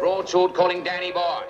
Broadsword calling Danny Boy.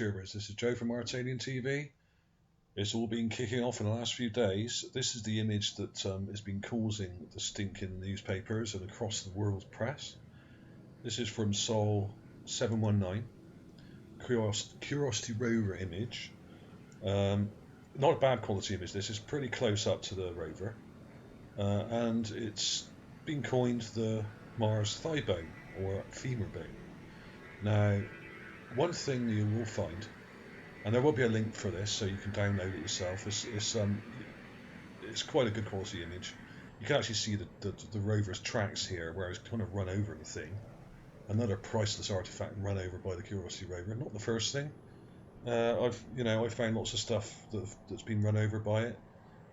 YouTubers, this is Joe from ArtAlienTV. It's all been kicking off in the last few days. This is the image that has been causing the stink in newspapers and across the world's press. This is from Sol 719, Curiosity Rover image. Not a bad quality image, this is pretty close up to the rover. And it's been coined the Mars thigh bone, or femur bone. Now, one thing you will find, and there will be a link for this so you can download it yourself, it's quite a good quality image. You can actually see the rover's tracks here where it's kind of run over the thing. Another priceless artifact run over by the Curiosity Rover. Not the first thing. I've found lots of stuff that's been run over by it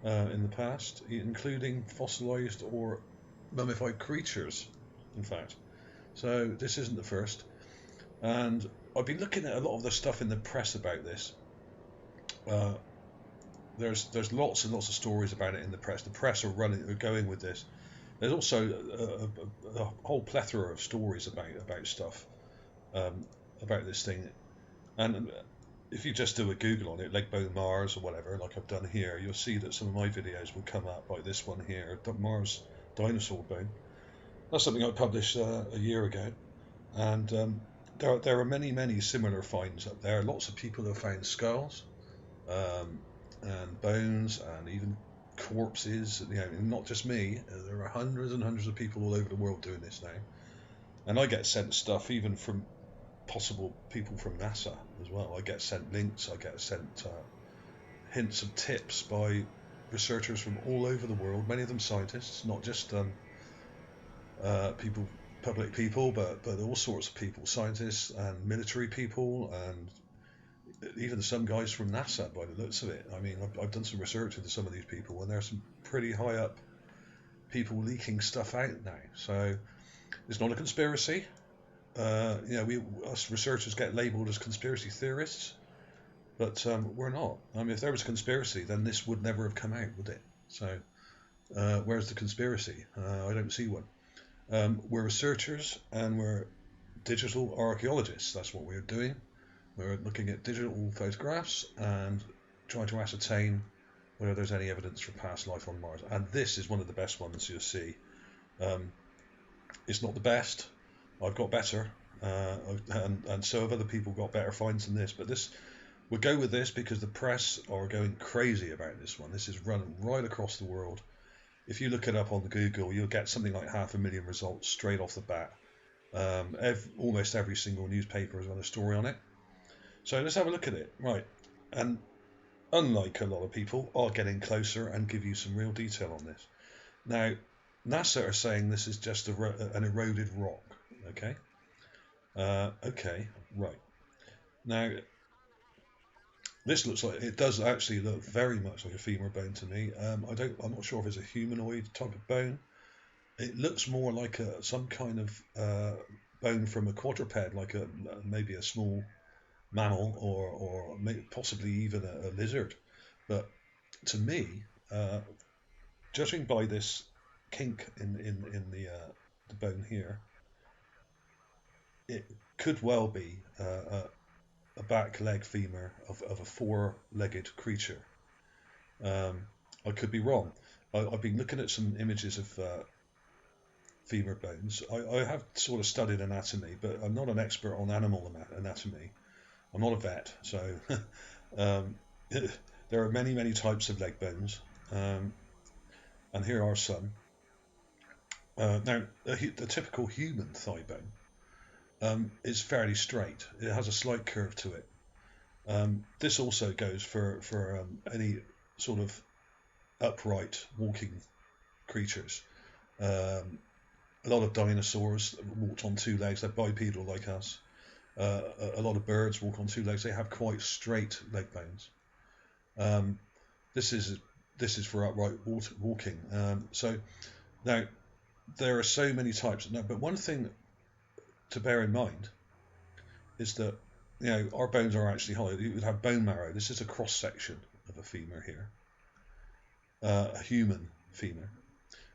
in the past, including fossilized or mummified creatures, in fact. So this isn't the first. And I've been looking at a lot of the stuff in the press about this. There's lots and lots of stories about it in the press. The press are going with this. There's also a whole plethora of stories about stuff about this thing. And if you just do a Google on it, leg bone Mars or whatever, like I've done here, you'll see that some of my videos will come up, like this one here, Mars dinosaur bone. That's something I published a year ago, and there are many similar finds up there. Lots of people have found skulls and bones and even corpses. Not just me. There are hundreds and hundreds of people all over the world doing this now, and I get sent stuff even from possible people from NASA as well. I get sent links. I get sent hints and tips by researchers from all over the world. Many of them scientists, not just public people, but all sorts of people, scientists and military people, and even some guys from NASA by the looks of it. I mean, I've done some research into some of these people, and there's some pretty high up people leaking stuff out now. So it's not a conspiracy. Us researchers get labelled as conspiracy theorists, but we're not. I mean, if there was a conspiracy, then this would never have come out, would it? So where's the conspiracy? I don't see one. We're researchers and we're digital archaeologists. That's what we're doing. We're looking at digital photographs and trying to ascertain whether there's any evidence for past life on Mars. And this is one of the best ones you'll see. It's not the best. I've got better, and so have other people got better finds than this. But we'll go with this because the press are going crazy about this one. This is running right across the world. If you look it up on the Google, you'll get something like 500,000 results straight off the bat. Almost every single newspaper has run a story on it. So let's have a look at it. Right, and unlike a lot of people, I'll get in closer and give you some real detail on this. Now, NASA are saying this is just an eroded rock. Okay. Right. Now, this looks like, it does actually look very much like a femur bone to me. I'm not sure if it's a humanoid type of bone. It looks more like some kind of bone from a quadruped, like maybe a small mammal or possibly even a lizard. But to me, judging by this kink in the bone here, it could well be a back leg femur of a four-legged creature. I could be wrong. I've been looking at some images of femur bones. I have sort of studied anatomy, but I'm not an expert on animal anatomy. I'm not a vet, so there are many types of leg bones, and here are some. Now, the typical human thigh bone is fairly straight. It has a slight curve to it. This also goes for any sort of upright walking creatures. A lot of dinosaurs walked on two legs. They're bipedal like us. A lot of birds walk on two legs. They have quite straight leg bones. This is for upright walking. So now there are so many types. But one thing to bear in mind is that our bones are actually hollow. You would have bone marrow. This is a cross section of a femur here, a human femur,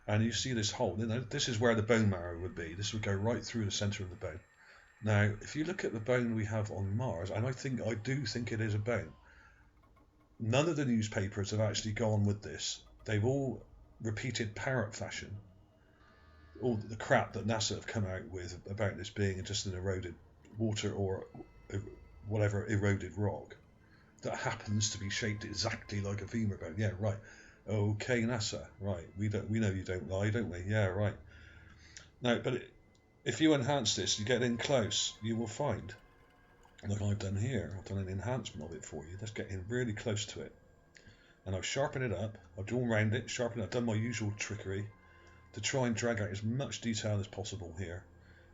and you see this hole. This is where the bone marrow would be. This would go right through the center of the bone, Now, if you look at the bone we have on Mars, and I do think it is a bone, none of the newspapers have actually gone with this. They've all repeated parrot fashion all the crap that NASA have come out with about this being just an eroded water or whatever eroded rock that happens to be shaped exactly like a femur bone. Yeah, right. Okay, NASA. Right. We know you don't lie, don't we? Yeah, right. Now, but if you enhance this, you get in close, you will find, like I've done here, I've done an enhancement of it for you. Let's get in really close to it. And I've sharpened it up. I've drawn around it, sharpened it. I've done my usual trickery to try and drag out as much detail as possible here.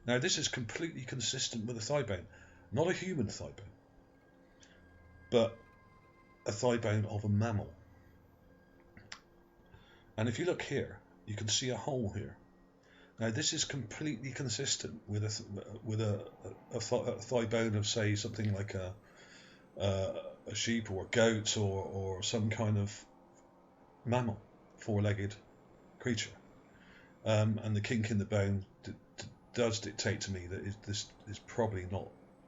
Now, this is completely consistent with a thigh bone. Not a human thigh bone, but a thigh bone of a mammal. And if you look here, you can see a hole here. Now, this is completely consistent with a thigh bone of, say, something like a sheep or a goat or some kind of mammal, four-legged creature. And the kink in the bone does dictate to me that this is probably not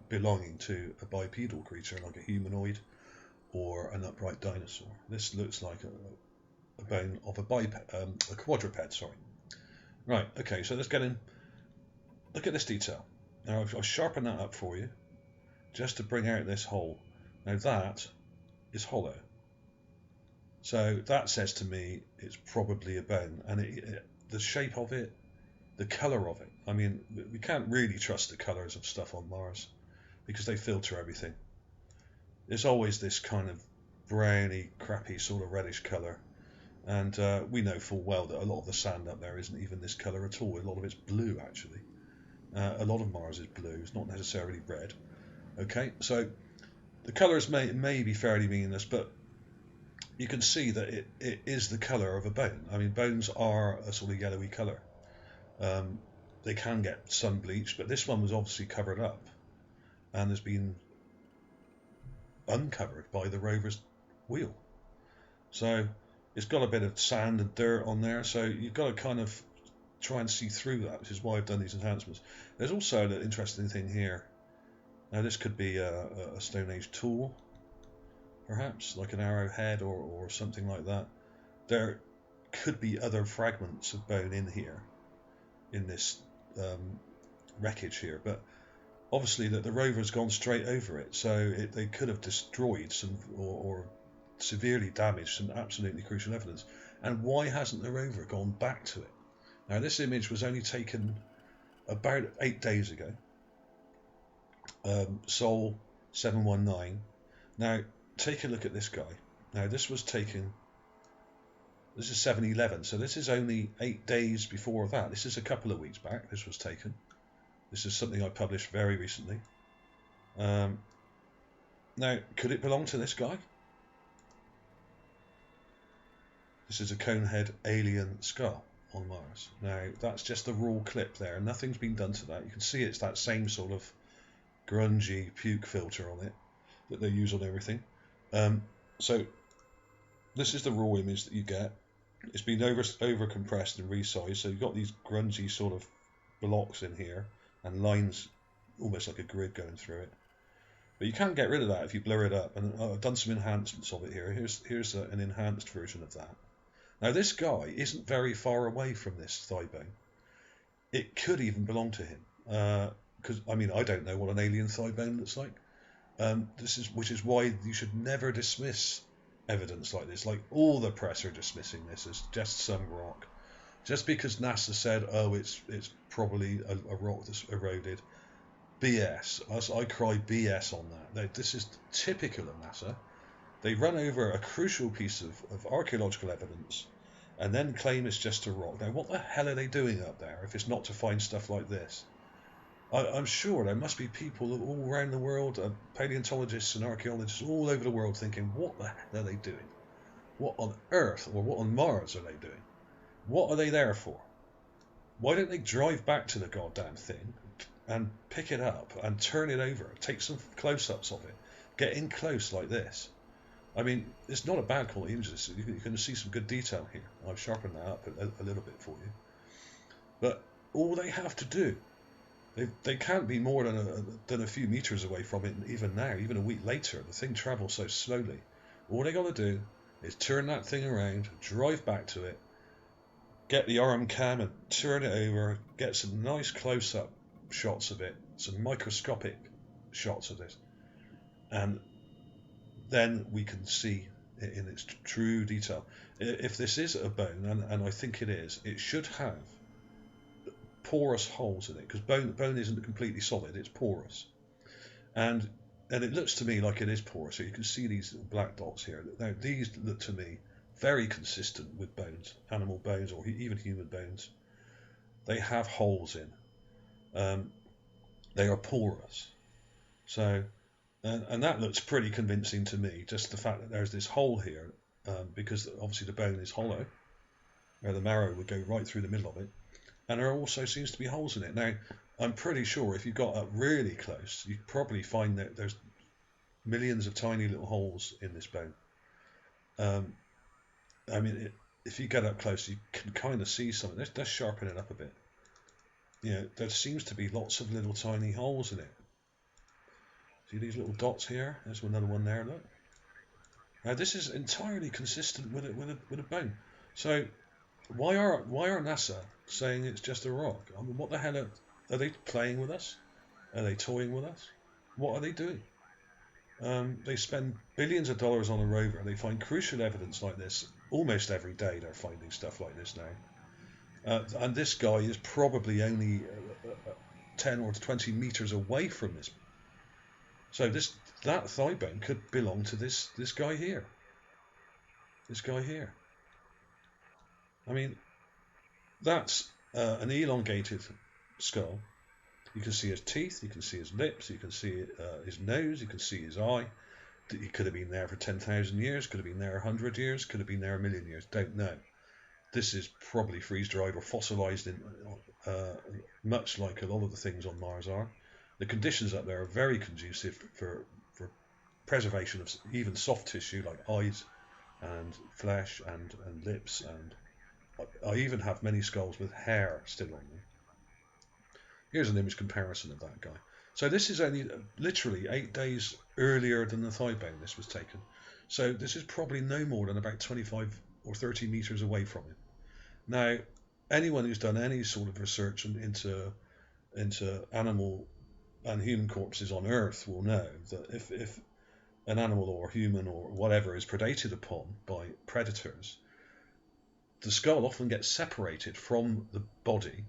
belonging to a bipedal creature like a humanoid or an upright dinosaur. This looks like a bone of a quadruped. Sorry. Right. Okay. So let's get in. Look at this detail. Now I've sharpened that up for you, just to bring out this hole. Now that is hollow. So that says to me it's probably a bone, and the shape of it, the colour of it. I mean, we can't really trust the colours of stuff on Mars because they filter everything. There's always this kind of browny, crappy sort of reddish colour, and we know full well that a lot of the sand up there isn't even this colour at all. A lot of it's blue, actually. A lot of Mars is blue. It's not necessarily red. Okay, so the colours may be fairly meaningless, but you can see that it is the colour of a bone. I mean, bones are a sort of yellowy colour. They can get sun bleached, but this one was obviously covered up and has been uncovered by the rover's wheel. So it's got a bit of sand and dirt on there, so you've got to kind of try and see through that, which is why I've done these enhancements. There's also an interesting thing here. Now this could be a Stone Age tool, perhaps, like an arrowhead or something like that. There could be other fragments of bone in here, in this wreckage here, but obviously that the rover's gone straight over it, so they could have destroyed some or severely damaged some absolutely crucial evidence. And why hasn't the rover gone back to it? Now this image was only taken about 8 days ago. Sol 719. Now take a look at this guy. Now this was taken, this is 711, so this is only 8 days before that. This is a couple of weeks back this was taken. This is something I published very recently. Now, could it belong to this guy? This is a conehead alien skull on Mars. Now, that's just a raw clip there. Nothing's been done to that. You can see it's that same sort of grungy puke filter on it that they use on everything. So this is the raw image that you get. It's been over compressed and resized, so you've got these grungy sort of blocks in here and lines almost like a grid going through it. But you can get rid of that if you blur it up, and I've done some enhancements of it here. Here's an enhanced version of that. Now this guy isn't very far away from this thigh bone. It could even belong to him, because I mean I don't know what an alien thigh bone looks like. Which is why you should never dismiss evidence like this. Like all the press are dismissing this as just some rock. Just because NASA said, oh, it's probably a rock that's eroded. BS. I cry BS on that. This is typical of NASA. They run over a crucial piece of archaeological evidence and then claim it's just a rock. Now, what the hell are they doing up there if it's not to find stuff like this? I'm sure there must be people all around the world, paleontologists and archaeologists all over the world thinking, what the hell are they doing? What on Earth or what on Mars are they doing? What are they there for? Why don't they drive back to the goddamn thing and pick it up and turn it over, take some close-ups of it, get in close like this? I mean, it's not a bad quality image. You can see some good detail here. I've sharpened that up a little bit for you. But all they have to do They can't be more than a few meters away from it even now, even a week later. The thing travels so slowly. All they got to do is turn that thing around, drive back to it, get the arm cam and turn it over, get some nice close-up shots of it, some microscopic shots of this, and then we can see it in its true detail. If this is a bone, and I think it is, it should have porous holes in it, because bone isn't completely solid, it's porous. And it looks to me like it is porous, so you can see these little black dots here. Now, these look to me very consistent with bones, animal bones, or even human bones. They have holes in. They are porous. So, and that looks pretty convincing to me, just the fact that there's this hole here, because obviously the bone is hollow, where the marrow would go right through the middle of it. And there also seems to be holes in it. Now, I'm pretty sure if you got up really close, you'd probably find that there's millions of tiny little holes in this bone. I mean, if you get up close, you can kind of see something. Let's sharpen it up a bit. You know, there seems to be lots of little tiny holes in it. See these little dots here? There's another one there, look. Now, this is entirely consistent with a bone. So, why are NASA saying it's just a rock? I mean, what the hell are they playing with us? Are they toying with us? What are they doing? They spend billions of dollars on a rover. They find crucial evidence like this almost every day. They're finding stuff like this now, and this guy is probably only 10 or 20 meters away from this. So that thigh bone could belong to this guy here. This guy here. I mean, that's an elongated skull. You can see his teeth, you can see his lips, you can see his nose, you can see his eye. He could have been there for 10,000 years, could have been there 100 years, could have been there a million years, don't know. This is probably freeze-dried or fossilized, much like a lot of the things on Mars are. The conditions up there are very conducive for preservation of even soft tissue like eyes and flesh and lips, and I even have many skulls with hair still on them. Here's an image comparison of that guy. So this is only literally 8 days earlier than the thigh bone this was taken. So this is probably no more than about 25 or 30 meters away from him. Now, anyone who's done any sort of research into animal and human corpses on Earth will know that if an animal or human or whatever is predated upon by predators, the skull often gets separated from the body,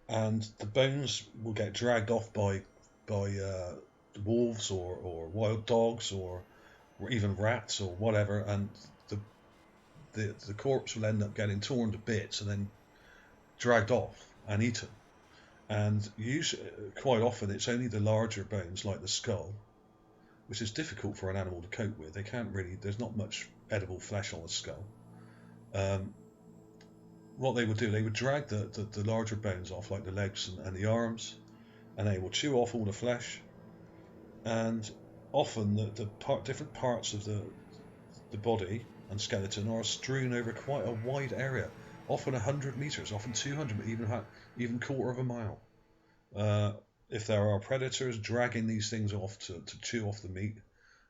and the bones will get dragged off by wolves or wild dogs or even rats or whatever, and the corpse will end up getting torn to bits and then dragged off and eaten. And usually, quite often, it's only the larger bones like the skull, which is difficult for an animal to cope with. They can't really. There's not much edible flesh on the skull. What they would do, they would drag the larger bones off, like the legs and the arms, and they will chew off all the flesh. And often different parts of the body and skeleton are strewn over quite a wide area, often 100 meters, often 200, even quarter of a mile. If there are predators dragging these things off to chew off the meat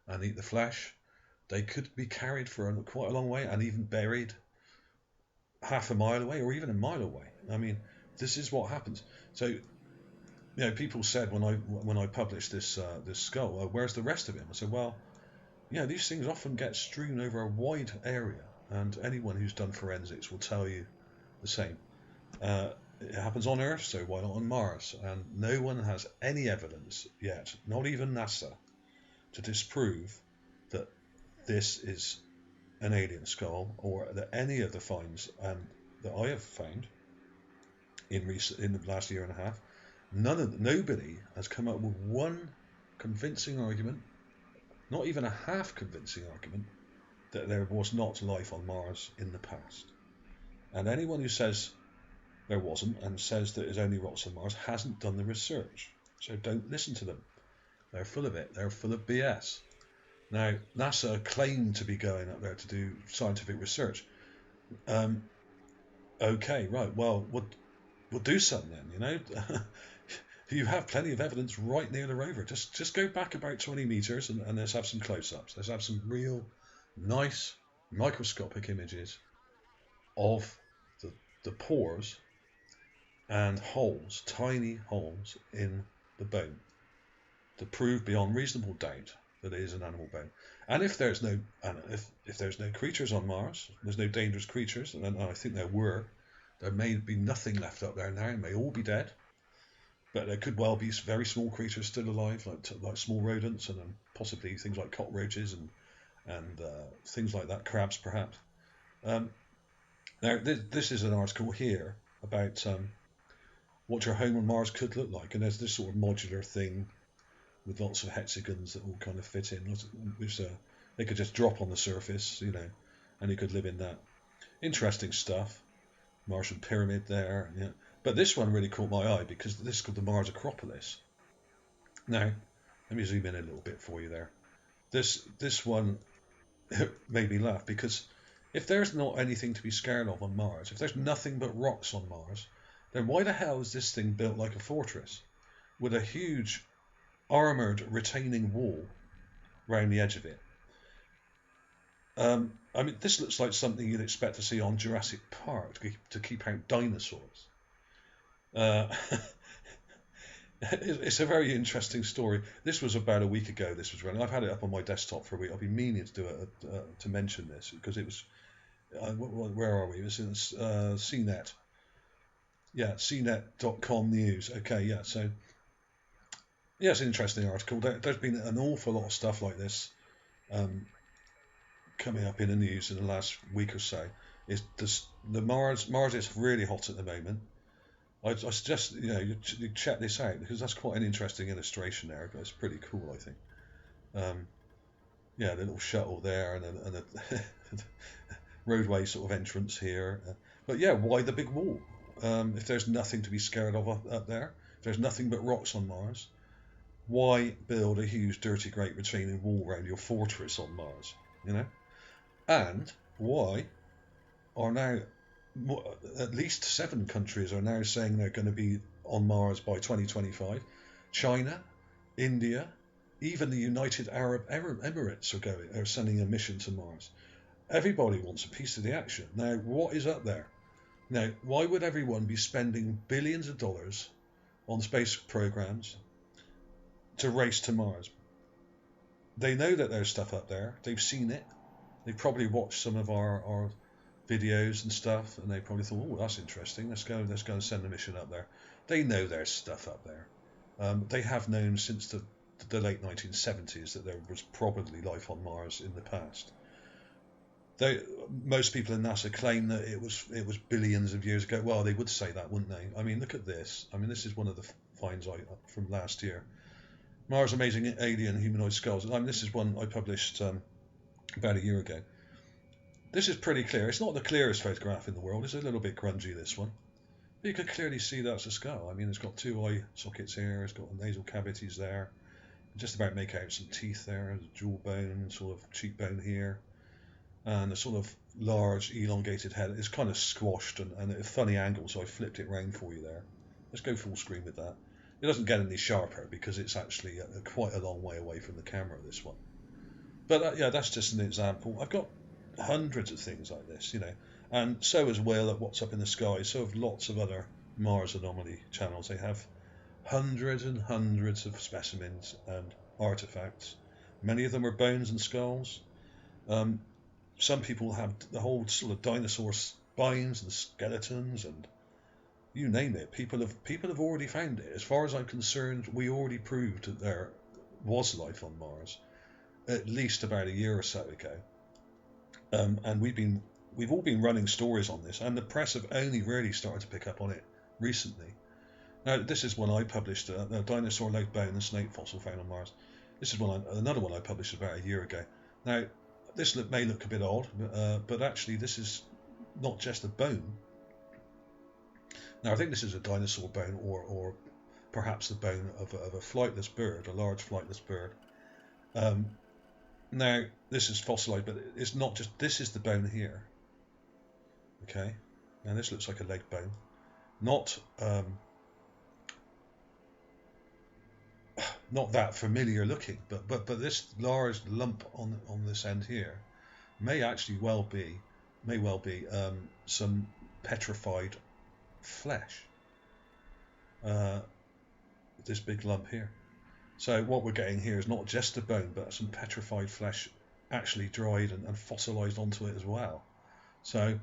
and eat the flesh, they could be carried for quite a long way and even buried half a mile away or even a mile away. I mean, this is what happens. So, you know, people said when I published this skull, where's the rest of him? I said, well, yeah, these things often get strewn over a wide area, and anyone who's done forensics will tell you the same. It happens on Earth, so why not on Mars? And no one has any evidence yet, not even NASA, to disprove that this is an alien skull, or that any of the finds that I have found in the last year and a half, nobody has come up with one convincing argument, not even a half convincing argument, that there was not life on Mars in the past. And anyone who says there wasn't and says that there's only rocks on Mars hasn't done the research. So don't listen to them. They're full of it. They're full of BS. Now, NASA claimed to be going up there to do scientific research. Okay, right. Well, we'll do something then, you know. You have plenty of evidence right near the rover. Just go back about 20 meters and let's have some close-ups. Let's have some real nice microscopic images of the pores and holes, tiny holes in the bone, to prove beyond reasonable doubt that it is an animal bone. And if there's no creatures on Mars, there's no dangerous creatures, and I think there may be nothing left up there now. It may all be dead, but there could well be very small creatures still alive, like small rodents, and possibly things like cockroaches and things like that, crabs perhaps. Now this is an article here about what your home on Mars could look like, and there's this sort of modular thing with lots of hexagons that all kind of fit in, which they could just drop on the surface, you know, and you could live in that. Interesting stuff. Martian pyramid there, yeah. But this one really caught my eye because this is called the Mars Acropolis. Now, let me zoom in a little bit for you there. This one made me laugh because if there's not anything to be scared of on Mars, if there's nothing but rocks on Mars, then why the hell is this thing built like a fortress with a huge armoured retaining wall around the edge of it? I mean, this looks like something you'd expect to see on Jurassic Park to keep out dinosaurs. It's a very interesting story. This was about a week ago. This was running. I've had it up on my desktop for a week. I've been meaning to do it to mention this because it was. Where are we? It was in CNET. Yeah, CNET.com news. Okay, yeah. So, yeah, it's an interesting article. There's been an awful lot of stuff like this coming up in the news in the last week or so. Is the Mars is really hot at the moment. I suggest you check this out because that's quite an interesting illustration there. It's pretty cool, I think. Yeah, the little shuttle there and a roadway sort of entrance here. But yeah, why the big wall? If there's nothing to be scared of up there, if there's nothing but rocks on Mars, why build a huge, dirty, great retaining wall around your fortress on Mars? You know, and why are now at least 7 countries are now saying they're going to be on Mars by 2025. China, India, even the United Arab Emirates are sending a mission to Mars. Everybody wants a piece of the action. Now, what is up there? Now, why would everyone be spending billions of dollars on space programs to race to Mars? They know that there's stuff up there. They've seen it. They've probably watched some of our videos and stuff, and they probably thought, oh, that's interesting. Let's go and send a mission up there. They know there's stuff up there. They have known since the late 1970s that there was probably life on Mars in the past. Most people in NASA claim that it was billions of years ago. Well, they would say that, wouldn't they? I mean, look at this. I mean, this is one of the finds from last year. Mars Amazing Alien Humanoid Skulls. I mean, this is one I published about a year ago. This is pretty clear. It's not the clearest photograph in the world. It's a little bit grungy, this one. But you can clearly see that's a skull. I mean, it's got 2 eye sockets here. It's got nasal cavities there. Just about make out some teeth there. There's a jawbone, sort of cheekbone here. And a sort of large, elongated head. It's kind of squashed and at a funny angle, so I flipped it round for you there. Let's go full screen with that. It doesn't get any sharper because it's actually quite a long way away from the camera, this one. But yeah, that's just an example. I've got hundreds of things like this, and so as well at What's Up in the Sky, so have lots of other Mars anomaly channels. They have hundreds and hundreds of specimens and artifacts. Many of them are bones and skulls. Some people have the whole sort of dinosaur spines and skeletons and you name it. People have already found it. As far as I'm concerned, we already proved that there was life on Mars at least about a year or so ago. And we've all been running stories on this, and the press have only really started to pick up on it recently. Now, this is one I published, a dinosaur-leg bone and snake fossil found on Mars. This is another one I published about a year ago. Now, this may look a bit odd, but actually this is not just a bone. Now, I think this is a dinosaur bone, or perhaps the bone of a flightless bird, a large flightless bird. Now, this is fossilized, but it's not just, this is the bone here. Okay, now this looks like a leg bone. not not that familiar looking, but this large lump on this end here may actually well be some petrified flesh. This big lump here. So what we're getting here is not just a bone, but some petrified flesh actually dried and fossilized onto it as well. So,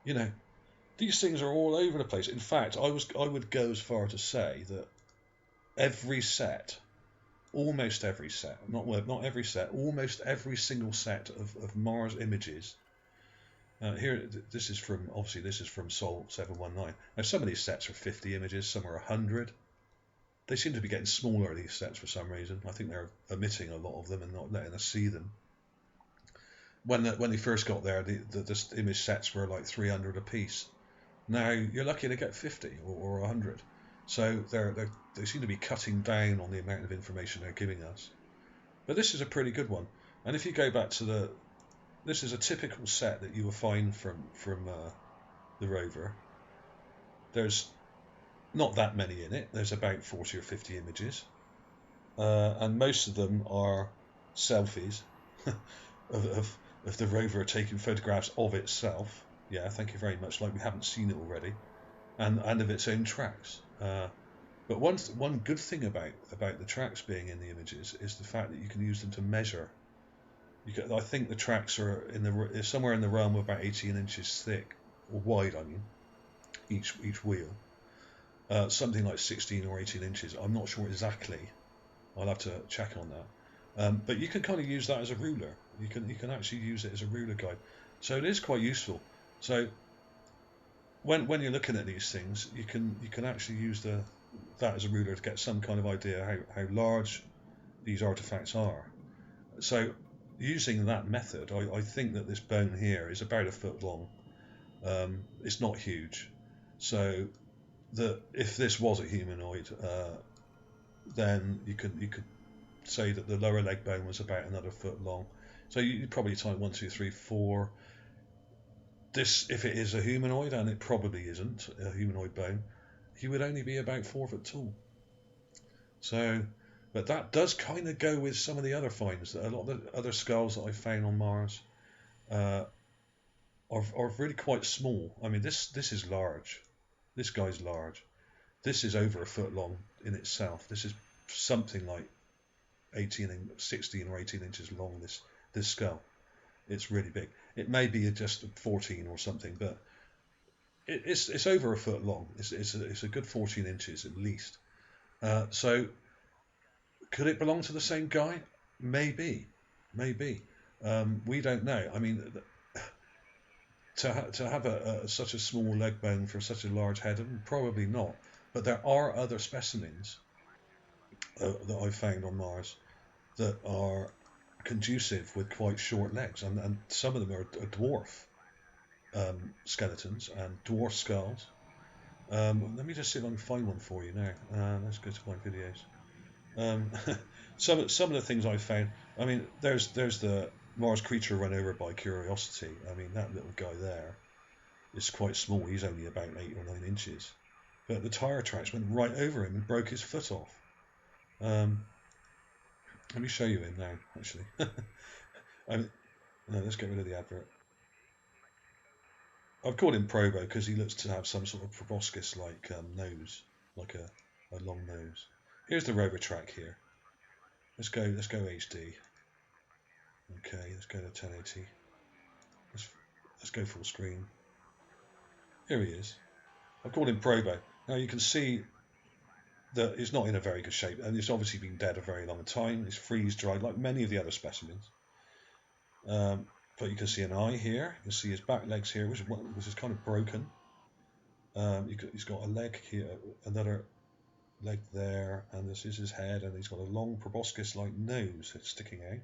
you know, these things are all over the place. In fact, I would go as far to say that every set, almost every set, not every set, almost every single set of Mars images. Here, this is from Sol 719. Now, some of these sets are 50 images, some are 100. They seem to be getting smaller, these sets, for some reason. I think they're omitting a lot of them and not letting us see them. When they first got there, the image sets were like 300 a piece. Now you're lucky to get 50 or 100. So they seem to be cutting down on the amount of information they're giving us. But this is a pretty good one. And if you go back to this is a typical set that you will find from the rover. There's not that many in it. There's about 40 or 50 images, and most of them are selfies of the rover taking photographs of itself. Yeah, thank you very much. Like we haven't seen it already, and of its own tracks. But one good thing about the tracks being in the images is the fact that you can use them to measure. I think the tracks are somewhere in the realm of about 18 inches thick or wide. I mean, each wheel. Something like 16 or 18 inches. I'm not sure exactly. I'll have to check on that. But you can kind of use that as a ruler. You can actually use it as a ruler guide. So it is quite useful. So when you're looking at these things, you can actually use that as a ruler to get some kind of idea how large these artifacts are. So using that method, I think that this bone here is about a foot long. It's not huge. So that if this was a humanoid, then you could say that the lower leg bone was about another foot long. So you probably type 1, 2, 3, 4. This, if it is a humanoid, and it probably isn't a humanoid bone, he would only be about 4 foot tall. So, but that does kind of go with some of the other finds. A lot of the other skulls that I found on Mars are really quite small. I mean, this is large. This guy's large. This is over a foot long in itself. This is something like 16 or 18 inches long, this skull. It's really big. It may be just 14 or something, but it's over a foot long. It's a good 14 inches at least. So could it belong to the same guy? Maybe. We don't know. I mean, to have such a small leg bone for such a large head, probably not. But there are other specimens that I've found on Mars that are conducive with quite short legs, and some of them are dwarf skeletons and dwarf skulls. Let me just see if I can find one for you now. Let's go to my videos. Some of the things I've found. I mean, there's the Mars creature run over by Curiosity. I mean, that little guy there is quite small. He's only about 8 or 9 inches. But the tire tracks went right over him and broke his foot off. Let me show you him now, actually. No, let's get rid of the advert. I've called him Probo because he looks to have some sort of proboscis-like nose, like a long nose. Here's the rover track here. Let's go HD. Okay, let's go to 1080. Let's go full screen. Here he is. I've called him Probo. Now you can see that he's not in a very good shape, and he's obviously been dead a very long time. He's freeze-dried like many of the other specimens. But you can see an eye here. You can see his back legs here, which is kind of broken. He's got a leg here, another leg there, and this is his head, and he's got a long proboscis-like nose that's sticking out.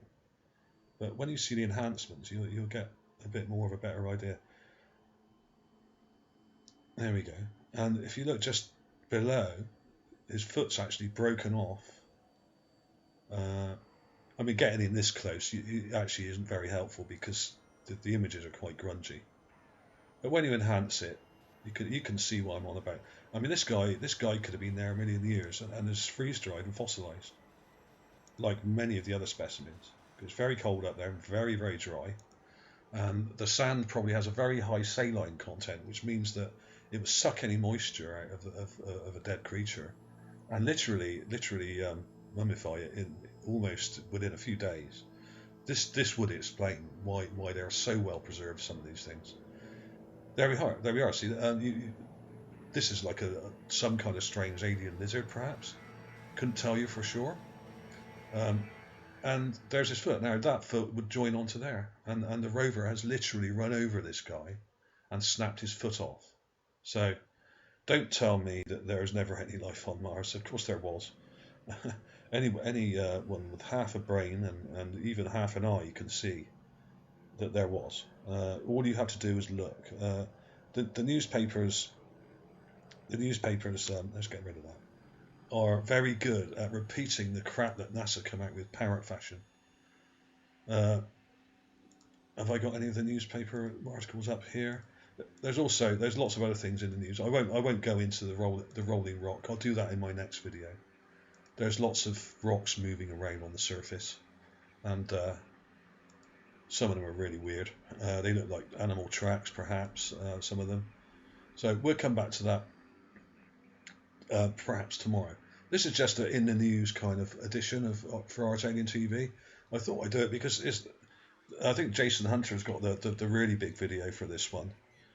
But when you see the enhancements, you'll get a bit more of a better idea. There we go. And if you look just below, his foot's actually broken off. I mean, getting in this close it actually isn't very helpful because the images are quite grungy. But when you enhance it, You can see what I'm on about. I mean, this guy could have been there a million years and is freeze dried and fossilized, like many of the other specimens. It's very cold up there, very very dry, and the sand probably has a very high saline content, which means that it will suck any moisture out of a dead creature, and literally mummify it in almost within a few days. This would explain why they're so well preserved, some of these things. There we are. There we are. See, this is like some kind of strange alien lizard, perhaps. Couldn't tell you for sure. And there's his foot. Now that foot would join onto there, and the rover has literally run over this guy and snapped his foot off. So don't tell me that there was never any life on Mars. Of course there was. Anyone with half a brain and even half an eye can see that there was. All you have to do is look. The newspapers, let's get rid of that, are very good at repeating the crap that NASA come out with parrot fashion. Have I got any of the newspaper articles up here? There's lots of other things in the news. I won't go into the rolling rock. I'll do that in my next video. There's lots of rocks moving around on the surface, and some of them are really weird. They look like animal tracks, perhaps, some of them. So we'll come back to that perhaps tomorrow. This is just an in the news kind of edition for ArtAlienTV. I thought I'd do it because I think Jason Hunter's got the really big video for this one,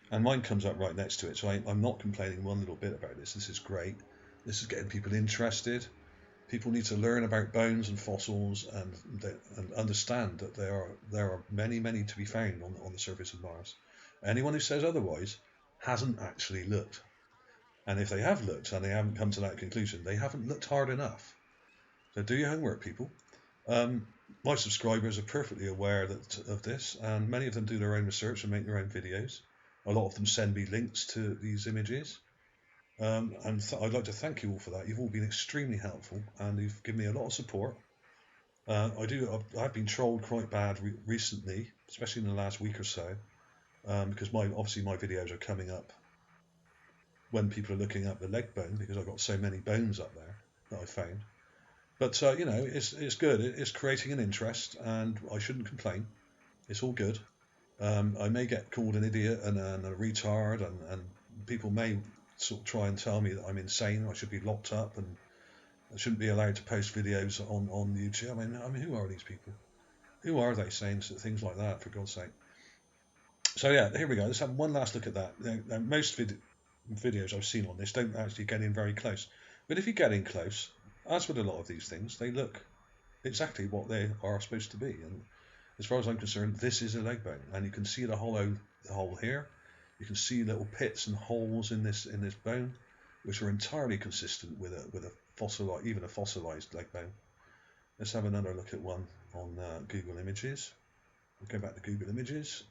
and mine comes up right next to it. So I'm not complaining one little bit about this. This is great. This is getting people interested. People need to learn about bones and fossils and understand that there are many to be found on the surface of Mars. Anyone who says otherwise hasn't actually looked. And if they have looked and they haven't come to that conclusion, they haven't looked hard enough. So do your homework, people. My subscribers are perfectly aware of this, and many of them do their own research and make their own videos. A lot of them send me links to these images. And I'd like to thank you all for that. You've all been extremely helpful, and you've given me a lot of support. I've been trolled quite bad recently, especially in the last week or so, because obviously my videos are coming up when people are looking up the leg bone, because I've got so many bones up there that I found. But it's good. It's creating an interest, and I shouldn't complain. It's all good. I may get called an idiot and a retard, and people may sort of try and tell me that I'm insane. I should be locked up, and I shouldn't be allowed to post videos on YouTube. I mean, who are these people? Who are they saying things like that, for God's sake? So yeah, here we go. Let's have one last look at that. Now, most videos I've seen on this don't actually get in very close, but if you get in close, as with a lot of these things, they look exactly what they are supposed to be. And as far as I'm concerned, this is a leg bone, and you can see the hole here. You can see little pits and holes in this bone, which are entirely consistent with a fossil, even a fossilized leg bone. Let's have another look at one on Google Images. We'll go back to Google Images.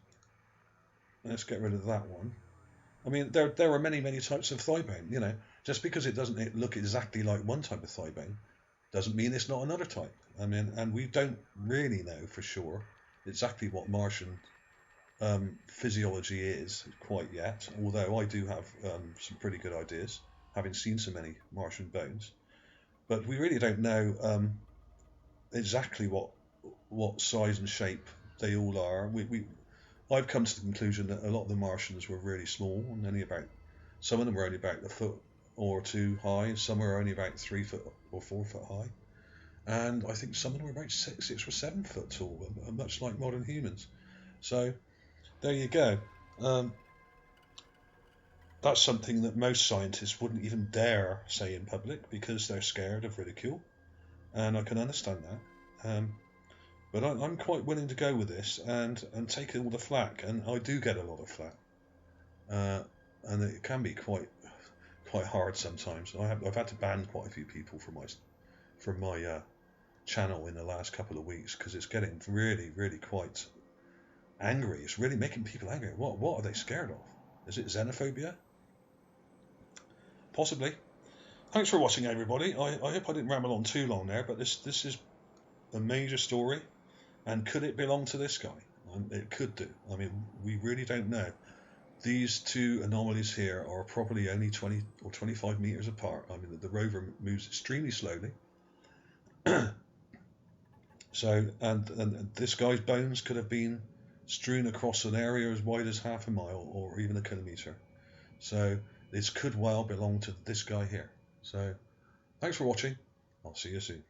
Let's get rid of that one. I mean, there are many types of thigh bone. Just because it doesn't look exactly like one type of thigh bone doesn't mean it's not another type. I mean, and we don't really know for sure exactly what Martian physiology is quite yet, although I do have some pretty good ideas, having seen so many Martian bones. But we really don't know exactly what size and shape they all are. I've come to the conclusion that a lot of the Martians were really small, and some of them were only about a foot or two high, some were only about 3 foot or 4 foot high, and I think some of them were about 6 or 7 foot tall, much like modern humans. So there you go. That's something that most scientists wouldn't even dare say in public because they're scared of ridicule, and I can understand that. But I'm quite willing to go with this and take all the flack, and I do get a lot of flack, and it can be quite hard sometimes. I've had to ban quite a few people from my channel in the last couple of weeks because it's getting really quite angry. It's really making people angry. What are they scared of? Is it xenophobia? Possibly. Thanks for watching, everybody. I hope I didn't ramble on too long there, but this is a major story. And could it belong to this guy? It could do. I mean, we really don't know. these two anomalies here are probably only 20 or 25 meters apart. I mean, the rover moves extremely slowly. So, and this guy's bones could have been strewn across an area as wide as half a mile or even a kilometer. So this could well belong to this guy here. So thanks for watching. I'll see you soon.